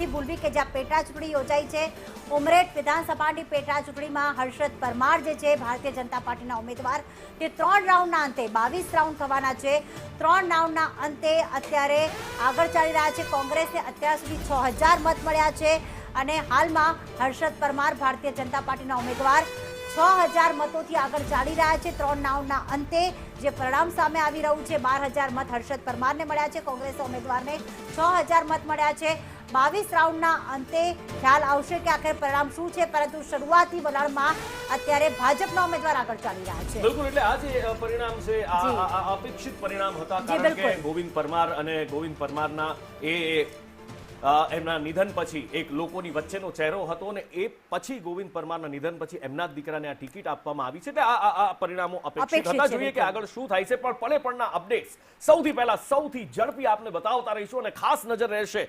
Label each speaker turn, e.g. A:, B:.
A: નથી ભૂલવી કે જ્યાં પેટા ચૂંટણી યોજાઈ છે ઉમરેઠ વિધાનસભાની પેટા ચૂંટણીમાં હર્ષદ પરમાર જે છે ભારતીય જનતા પાર્ટીના ઉમેદવાર તે 3 રાઉન્ડના અંતે 22 રાઉન્ડ થવાના છે. 3 રાઉન્ડના અંતે અત્યારે આગળ ચાલી રહ્યા છે. કોંગ્રેસને અત્યાર સુધી 6000 મત મળ્યા છે અને હાલમાં હર્ષદ પરમાર ભારતીય જનતા પાર્ટીના ઉમેદવાર 6000 મતોથી આગળ ચાલી રહ્યા છે. 3 રાઉન્ડના અંતે જે પરિણામ સામે આવી રહ્યું છે 12000 મત હર્ષદ પરમારને મળ્યા છે. કોંગ્રેસ ઉમેદવારને 6000 મત મળ્યા છે. 22 રાઉન્ડના અંતે ખ્યાલ આવશે કે આખરે પરિણામ શું છે, પરંતુ શરૂઆતી વલણમાં અત્યારે ભાજપના ઉમેદવાર આગળ ચાલી રહ્યા છે.
B: બિલકુલ, એટલે આ જે પરિણામ છે આ અપેક્ષિત પરિણામ હતા, કારણ કે ગોવિંદ પરમાર અને ગોવિંદ પરમારના એમના નિધન પછી એક લોકોની વચ્ચેનો ચહેરો હતો અને એ પછી ગોવિંદ પરમારના નિધન પછી એમના જ દીકરાને આ ટિકિટ આપવામાં આવી છે. આ પરિણામો અપેક્ષિત હતા. જોઈએ કે આગળ શું થાય છે, પણ પળે પળના અપડેટ્સ સૌથી પહેલા સૌથી ઝડપી આપને બતાવતા રહીશું અને ખાસ નજર રહેશે